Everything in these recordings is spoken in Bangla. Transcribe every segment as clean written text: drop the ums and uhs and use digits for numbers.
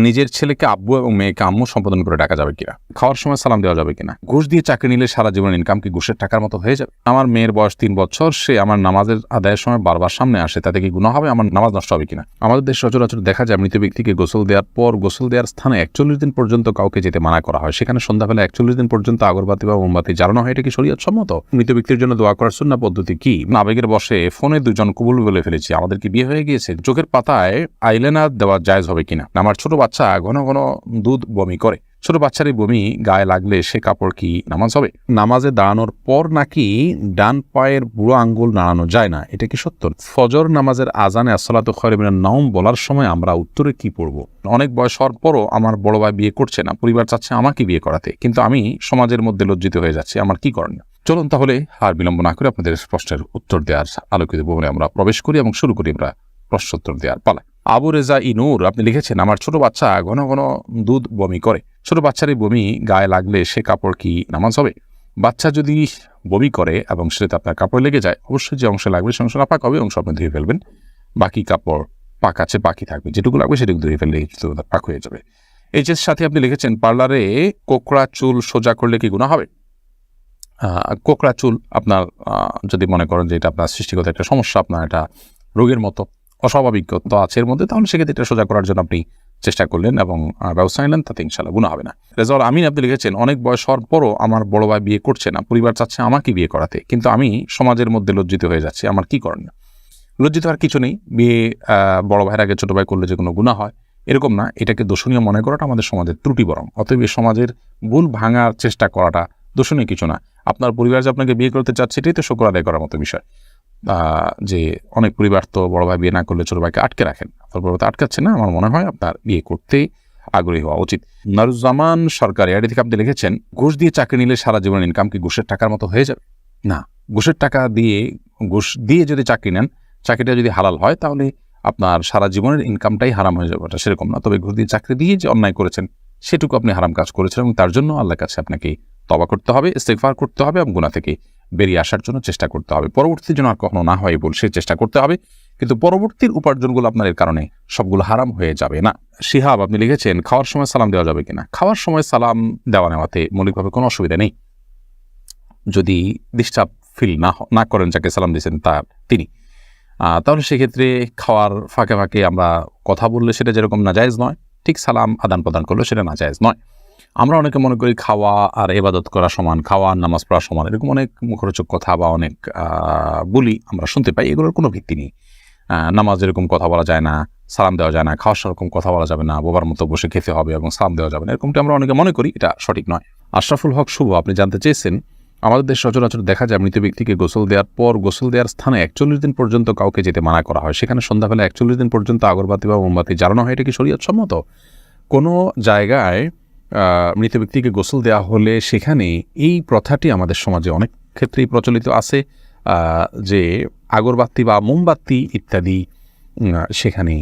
নিজের ছেলেকে আব্বু এবং মেয়েকে আম্মু সম্বোধন করে ডাকা যাবে কিনা, খাওয়ার সময় সালাম দেওয়া যাবে কিনা, ঘুষ দিয়ে চাকরি নিলে সারা জীবনের ইনকাম কি ঘুষের টাকার মতো হয়ে যাবে, আমার মেয়ের বয়স 3 বছর, সে আমার নামাজের আদায়ের সময় বারবার সামনে আসে, তাতে কি গুনাহ হবে, আমার নামাজ নষ্ট হবে কিনা। আমাদের দেশ সচরাচর দেখা যায় মৃত ব্যক্তিকে গোসল দেওয়ার পর গোসল দেওয়ার স্থানে 41 দিন পর্যন্ত কাউকে যেতে মানা করা হয়, সেখানে সন্ধ্যাবেলা 41 দিন পর্যন্ত আগরবাতি বা মোমবাতি জ্বালানো হয়। এটা কি শরীয়ত সম্মত? মৃত ব্যক্তির জন্য দোয়া করার সুন্নাহ পদ্ধতি কি? আবেগের বশে ফোনে দুজন কবুল বলে ফেলেছি, আমাদের কি বিয়ে হয়ে গিয়েছে? চোখের পাতায় আইলাইনার দেওয়া জায়েজ হবে কিনা। আমার ছোট বাচ্চা ঘন ঘন দুধ বমি করে, ছোট বাচ্চার এই বমি গায়ে লাগলে সে কাপড় কি নামাজ হবে? নামাজে দাঁড়ানোর পর নাকি ডান পায়ের বুড়ো আঙ্গুল নাড়ানো যায় না, এটা কি সত্য? ফজর নামাজের আজানে আসসালাতু খায়রুম মিনান নাওম বলার সময় আমরা উত্তরে কি পড়ব? অনেক বয়স হওয়ার পরও আমার বড় ভাই বিয়ে করছে না, পরিবার চাচ্ছে আমাকে বিয়ে করাতে, কিন্তু আমি সমাজের মধ্যে লজ্জিত হয়ে যাচ্ছি, আমার কি করণীয়? চলুন তাহলে আর বিলম্ব না করে আপনাদের প্রশ্নের উত্তর দেওয়ার আলোকিত ভবনে আমরা প্রবেশ করি এবং শুরু করি আমরা প্রশ্নোত্তর দেওয়ার পালা। আবু রেজা ইনুর আপনি লিখেছেন, আমার ছোট বাচ্চা ঘন ঘন দুধ বমি করে, ছোট বাচ্চার এই বমি গায়ে লাগলে সে কাপড় কি নামাজ হবে? বাচ্চা যদি বমি করে এবং সেটা আপনার কাপড় লেগে যায়, অবশ্যই যে অংশে লাগবে সে অংশ নাপাক হবে, অংশ আপনি ধুয়ে ফেলবেন, বাকি কাপড় পাক আছে বাকি থাকবে, যেটুকু লাগবে সেটুকু ধুয়ে ফেললে পাক হয়ে যাবে। এইচএস সাথে আপনি লিখেছেন, পার্লারে কোকড়া চুল সোজা করলে কি গুনাহ হবে? কোকড়া চুল আপনার যদি মনে করেন যে এটা আপনার সৃষ্টিগত একটা সমস্যা, আপনার এটা রোগের মতো অস্বাভাবিকতা আছে এর মধ্যে, তাহলে সেক্ষেত্রে এটা সোজা করার জন্য আপনি চেষ্টা করলেন এবং ব্যবস্থা নিলেন, তাতে ইনশাআল্লাহ গুনাহ হবে না। রেজাউল আমিন আপনি লিখেছেন, অনেক বয়স হওয়ার পরও আমার বড় ভাই বিয়ে করছে না, পরিবার চাচ্ছে আমাকে বিয়ে করাতে, কিন্তু আমি সমাজের মধ্যে লজ্জিত হয়ে যাচ্ছি, আমার কি করণীয়? লজ্জিত হওয়ার কিছু নেই, বিয়ে বড় ভাইয়ের আগে ছোট ভাই করলে যে কোনো গুনাহ হয় এরকম না, এটাকে দোষণীয় মনে করাটা আমাদের সমাজের ত্রুটি বরং, অতএব সমাজের ভুল ভাঙার চেষ্টা করাটা দোষণীয় কিছু না। আপনার পরিবার যে আপনাকে বিয়ে করতে চাচ্ছে এটাই তো শুকর আদায় করার মতো বিষয়। যে অনেক পরিবার তো বড় ভাই বিয়ে না করলে ছোট ভাইকে আটকে রাখেন, আপনার বড় ভাই আটকাচ্ছে না, আমার মনে হয় আপনার বিয়ে করতে আগ্রহী হওয়া উচিত। নারুজ্জামান সরকার এটি থেকে আপনি লিখেছেন, ঘুষ দিয়ে চাকরি নিলে সারা জীবনের ইনকাম কি ঘুষের টাকার মতো হয়ে যাবে? না, ঘুষের টাকা দিয়ে ঘুষ দিয়ে যদি চাকরি নেন, চাকরিটা যদি হালাল হয় তাহলে আপনার সারা জীবনের ইনকামটাই হারাম হয়ে যাবে, এটা সেরকম না। তবে ঘুষ দিয়ে চাকরি দিয়ে যে অন্যায় করেছেন সেটুকু আপনি হারাম কাজ করেছেন এবং তার জন্য আল্লাহর কাছে আপনাকে তওবা করতে হবে, ইস্তিগফার করতে হবে এবং গুনাহ থেকে বেরিয়ে আসার জন্য চেষ্টা করতে হবে। পরবর্তীতে যেন আর কখনো না হয় বলে সে চেষ্টা করতে হবে, কিন্তু পরবর্তীর উপার্জনগুলো আপনার এর কারণে সবগুলো হারাম হয়ে যাবে না। শিহাব আপনি লিখেছেন, খাওয়ার সময় সালাম দেওয়া যাবে কিনা। খাওয়ার সময় সালাম দেওয়া নেওয়াতে মৌলিকভাবে কোনো অসুবিধা নেই, যদি ডিস্টার্ব ফিল না করেন যাকে সালাম দিয়েছেন তিনি, তাহলে সেক্ষেত্রে খাওয়ার ফাঁকে ফাঁকে আমরা কথা বললে সেটা যেরকম নাজায়েজ নয়, ঠিক সালাম আদান প্রদান করলে সেটা নাজায়েজ নয়। আমরা অনেকে মনে করি খাওয়া আর ইবাদত করা সমান, খাওয়া আর নামাজ পড়া সমান, এরকম অনেক মুখরোচক কথা বা অনেক বলি আমরা শুনতে পাই, এগুলোর কোনো ভিত্তি নেই। নামাজ এরকম কথা বলা যায় না, সালাম দেওয়া যায় না, খাওয়ার সেরকম কথা বলা যাবে না, বোবার মতো বসে খেতে হবে এবং সালাম দেওয়া যাবে না, এরকমটা আমরা অনেকে মনে করি, এটা সঠিক নয়। আশরাফুল হক শুভ আপনি জানতে চেয়েছেন, আমাদের দেশ সচরাচর দেখা যায় মৃত ব্যক্তিকে গোসল দেওয়ার পর গোসল দেওয়ার স্থানে 41 দিন পর্যন্ত কাউকে যেতে মানা করা হয়, সেখানে সন্ধ্যাবেলা 41 দিন পর্যন্ত আগরবাতি বা মোমবাতি জ্বালানো হয়, এটা কি শরীয়ত সম্মত? কোনো জায়গায় মৃত ব্যক্তিকে গোসল দেওয়া হলে সেখানে এই প্রথাটি আমাদের সমাজে অনেক ক্ষেত্রেই প্রচলিত আছে, যে আগরবাতি বা মোমবাতি ইত্যাদি সেখানে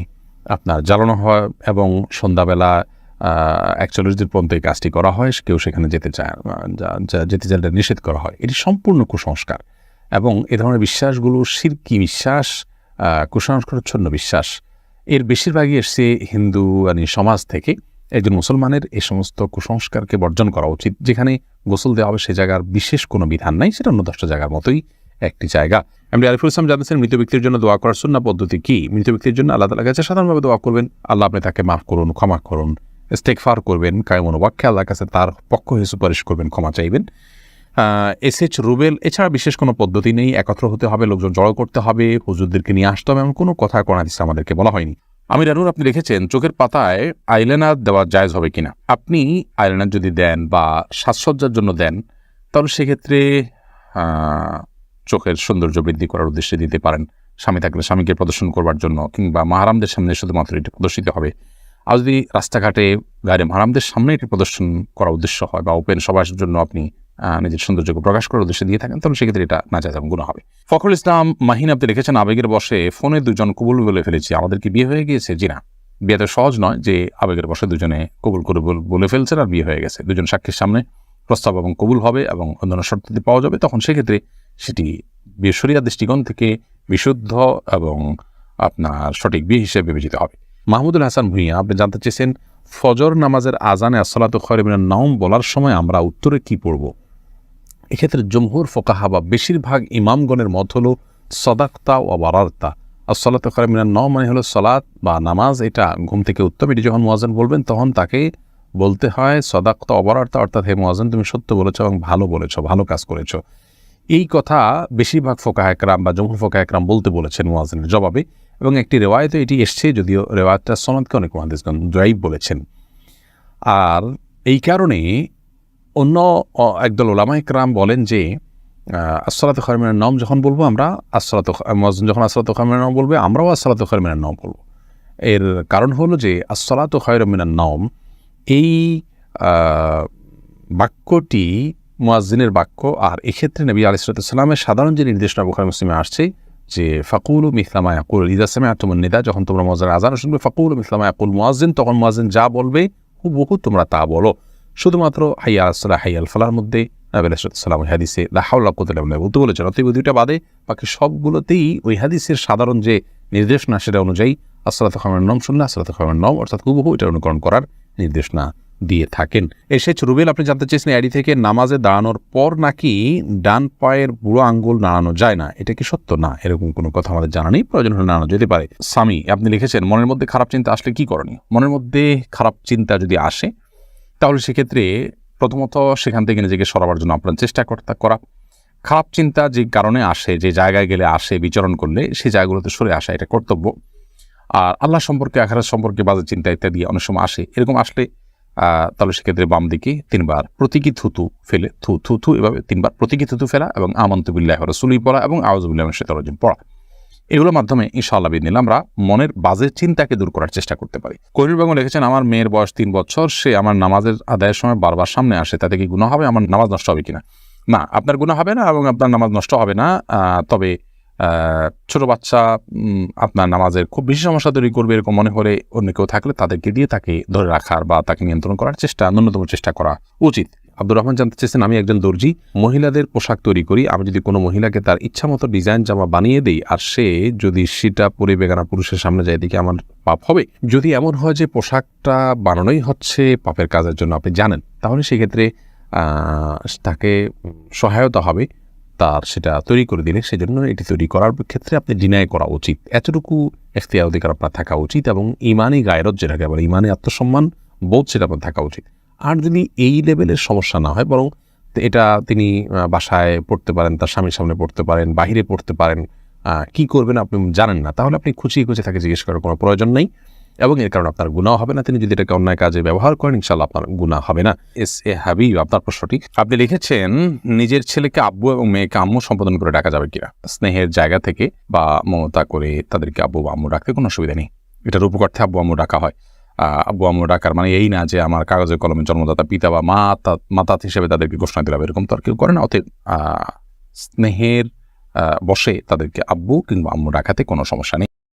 আপনার জ্বালানো হয় এবং সন্ধ্যাবেলা 41 দিন পর্যন্ত এই কাজটি করা হয়, কেউ সেখানে যেতে চাইলে নিষেধ করা হয়। এটি সম্পূর্ণ কুসংস্কার এবং এ ধরনের বিশ্বাসগুলো শিরকি বিশ্বাস, কুসংস্কারচ্ছন্ন বিশ্বাস, এর বেশিরভাগই এসছে হিন্দু সমাজ থেকে। একজন মুসলমানের এই সমস্ত কুসংস্কারকে বর্জন করা উচিত। যেখানে গোসল দেওয়া হবে সে জায়গার বিশেষ কোনো বিধান নাই, সেটা অন্য 10টা জায়গার মতোই একটি জায়গা। এমনি আরিফুল ইসলাম জানতেছেন, মৃত ব্যক্তির জন্য দোয়া করার সুন্নাহ পদ্ধতি কি? মৃত ব্যক্তির জন্য আল্লাহ তাআলার কাছে সাধারণভাবে দোয়া করবেন, আল্লাহ আপনি তাকে মাফ করুন, ক্ষমা করুন, ইস্তেগফার করবেন, কায়মন ওয়াক্যে আল্লাহর কাছে তার পক্ষ হয়ে সুপারিশ করবেন, ক্ষমা চাইবেন। এসএচ রুবেল, এছাড়া বিশেষ কোনো পদ্ধতি নেই, একত্র হতে হবে, লোকজন জড়ো করতে হবে, হুজুরদেরকে নিয়ে আসতে হবে, এমন কোনো কথা কোরআন হাদিসে আমাদেরকে বলা হয়নি। আমির আনুর আপনি লিখেছেন, চোখের পাতায় আইলাইনার দেওয়া জায়েজ হবে কিনা। আপনি আইলাইনার যদি দেন বা সাজসজ্জার জন্য দেন তাহলে সেক্ষেত্রে চোখের সৌন্দর্য বৃদ্ধি করার উদ্দেশ্যে দিতে পারেন, স্বামী থাকলে স্বামীকে প্রদর্শন করবার জন্য, কিংবা মাহারামদের সামনে শুধুমাত্র এটি প্রদর্শিত হবে। আর যদি রাস্তাঘাটে গায়ে মাহারামদের সামনে এটি প্রদর্শন করার উদ্দেশ্য হয় বা ওপেন সবার জন্য আপনি নিজের সৌন্দর্যকে প্রকাশ করার উদ্দেশ্যে দিয়ে থাকেন, তাহলে সেক্ষেত্রে এটা নাজায়েজ এবং গুনাহ হবে। ফখরুল ইসলাম মাহিন আপনি লিখেছেন, আবেগের বশে ফোনে দুজন কবুল বলে ফেলেছি, আমাদের কি বিয়ে হয়ে গিয়েছে? জি না, বিয়ে তো সহজ নয় যে আবেগের বশে দুজনে কবুল করে বলে ফেলছেন আর বিয়ে হয়ে গেছে। দুজন সাক্ষীর সামনে প্রস্তাব এবং কবুল হবে এবং অন্যান্য শর্তাদি পাওয়া যাবে, তখন সেক্ষেত্রে সেটি বিয়ে শরিয়ার দৃষ্টিকোণ থেকে বিশুদ্ধ এবং আপনার সঠিক বিয়ে হিসেবে বিবেচিত হবে। মাহমুদুল হাসান ভুঁইয়া আপনি জানতে চেয়েছেন, ফজর নামাজের আজানে আসসালাতু খায়রুম মিনান নাওম বলার সময় আমরা উত্তরে কি পড়ব? এক্ষেত্রে জমহুর ফোকাহা বা বেশিরভাগ ইমামগণের মত হলো সদাকতা ও বারারতা। আসসালাতু খায়রুম মিনান নাওম মানে হলো সালাত বা নামাজ, এটা ঘুম থেকে উত্তম। এটি যখন মুয়াজ্জিন বলবেন তখন তাকে বলতে হয় সদাকতা ও বারারতা, অর্থাৎ হে মুয়াজ্জিন তুমি সত্য বলেছ এবং ভালো বলেছ, ভালো কাজ করেছ। এই কথা বেশিরভাগ ফোকাহা একরাম বা জমহুর ফোকাহা একরাম বলতে বলেছেন মুয়াজ্জিনের জবাবে, এবং একটি রেওয়ায়েতে এটি এসছে, যদিও রেওয়ায়েতটা সনদকে অনেক মুহাদ্দিসগণ যায়ীফ বলেছেন। আর এই কারণে অন্য একদল উলামা ইকরাম বলেন যে আসসালাতু খায়রুম মিনান নাওম যখন বলবো আমরা, মুয়াজ্জিন যখন আসসালাতু খায়রুম মিনান নাওম বলবে আমরাও আসসালাতু খায়রুম মিনান নাওম বলবো। এর কারণ হলো যে আসসালাতু খায়রুম মিনান নাওম এই বাক্যটি মুয়াজ্জিনের বাক্য, আর এক্ষেত্রে নবী আলাইহিস সালামের সাধারণ যে নির্দেশনা বুখারী মুসলিমে আসছে যে ফাকুলু মিসলা মা ইয়াকুল ইযা সামি'তুমুন নিদা, যখন তোমরা মুয়াজ্জিনের আযান শুনবে ফাকুলু মিসলা মা ইয়াকুল মুয়াজ্জিন, তখন মুয়াজ্জিন যা বলবে হুবহু তোমরা তা বলো। শুধুমাত্র হাইয়া আলাস সালাহ হাইয়া আল ফালাহর মধ্যে নবী আলাইহিস সালাম ওই হাদিসে লা হাওলা ওয়া কুওয়াতা ইল্লা বিল্লাহ বলতে বলেছেন। অতএব দুইটা বাদে বাকি সবগুলোতেই ওই হাদিসের সাধারণ যে নির্দেশনা সেটা অনুযায়ী আসসালাতু খায়রুম মিনান নাওম শুনলে আসসালাতু খায়রুম মিনান নাওম অর্থাৎ হুবহু এটা অনুকরণ করার নির্দেশনা দিয়ে থাকেন। এসেছে রুবেল, আপনি জানতে চেয়েছেন আইডি থেকে নামাজে দাঁড়ানোর পর নাকি ডান পায়ের বুড়ো আঙ্গুল নাড়ানো যায় না, এটা কি সত্য? না, এরকম কোনো কথা আমাদের জানা নেই, প্রয়োজন হলে নাড়ানো যেতে পারে। সামি আপনি লিখেছেন মনের মধ্যে খারাপ চিন্তা আসলে কি করণীয়? মনের মধ্যে খারাপ চিন্তা যদি আসে তাহলে সেক্ষেত্রে প্রথমত সেখান থেকে নিজেকে সরাবার জন্য আপনার চেষ্টা করা। খারাপ চিন্তা যে কারণে আসে, যে জায়গায় গেলে আসে, বিচরণ করলে সেই জায়গাগুলোতে সরে আসা এটা কর্তব্য। আর আল্লাহ সম্পর্কে, আখিরাত সম্পর্কে বাজে চিন্তা ইত্যাদি অনেক সময় আসে, এরকম আসলে তাহলে সেক্ষেত্রে বাম দিকে 3 বার প্রতীকী থুতু ফেলে থু এভাবে 3 বার প্রতীকী থুতু ফেলা এবং আমানতু বিল্লাহি ওয়া রাসূলিহি পড়া এবং আউযু বিল্লাহি মিনাশ শাইতানির রাজিম পড়া, এগুলোর মাধ্যমে ইনশাআল্লাহ বিদিনিল্লাহ আমরা মনের বাজে চিন্তাকে দূর করার চেষ্টা করতে পারি। কোহিনুর বেগম লিখেছেন আমার মেয়ের বয়স 3 বছর, সে আমার নামাজের আদায়ের সময় বারবার সামনে আসে, তাতে কি গুনাহ হবে? আমার নামাজ নষ্ট হবে কিনা? না, আপনার গুনাহ হবে না এবং আপনার নামাজ নষ্ট হবে না। তবে ছোট বাচ্চা আপনার নামাজের খুব বেশি সমস্যা তৈরি করবে এরকম মনে হলে অন্য কেউ থাকলে তাদেরকে দিয়ে তাকে ধরে রাখার বা তাকে নিয়ন্ত্রণ করার ন্যূনতম চেষ্টা করা উচিত। আব্দুর রহমান জানতে চেয়েছেন আমি একজন দর্জি, মহিলাদের পোশাক তৈরি করি, আমি যদি কোনো মহিলাকে তার ইচ্ছা মতো ডিজাইন জামা বানিয়ে দিই আর সে যদি সেটা পরে বেগানা পুরুষের সামনে যায়, দিকে আমার পাপ হবে? যদি এমন হয় যে পোশাকটা বানানোই হচ্ছে পাপের কাজের জন্য আপনি জানেন, তাহলে সেক্ষেত্রে তাকে সহায়তা হবে তার সেটা তৈরি করে দিলে। সেজন্য এটি তৈরি করার ক্ষেত্রে আপনি ডিনাই করা উচিত, এতটুকু এখতিয়ার অধিকার আপনার থাকা উচিত এবং ইমানি গায়রত যেটাকে বলে ইমানি আত্মসম্মান বোধ সেটা আপনার থাকা উচিত। আর যদি এই লেভেলের সমস্যা না হয়, বরং এটা তিনি বাসায় পড়তে পারেন, তার স্বামীর সামনে পড়তে পারেন, বাহিরে পড়তে পারেন, কি করবেন আপনি জানেন না, তাহলে আপনি খুঁচিয়ে তাকে জিজ্ঞেস করার কোনো প্রয়োজন নেই এবং এর কারণে আপনার গুনাহ হবে না। তিনি যদি এটাকে অন্যায় কাজে ব্যবহার করেন ইনশাআল্লাহ আপনার গুনাহ হবে না। এস এ হাবিব আপনার প্রশ্নটি আপনি লিখেছেন নিজের ছেলেকে আব্বু এবং মেয়েকে আম্মু সম্বোধন করে ডাকা যাবে কিনা? স্নেহের জায়গা থেকে বা মমতা করে তাদেরকে আব্বু বা আম্মু ডাকতে কোনো অসুবিধা নেই। এটার উপকার্থে আব্বু আম্মু ডাকা হয়। আব্বু আম্মু ডাকার মানে এই না যে আমার কাগজে কলমে জন্মদাতা পিতা বা মাতা হিসেবে তাদেরকে ঘোষণা দিলাম, এরকম তো আর কেউ করে না। অতএব স্নেহের বসে তাদেরকে আব্বু কিংবা আম্মু ডাকাতে কোনো সমস্যা নেই।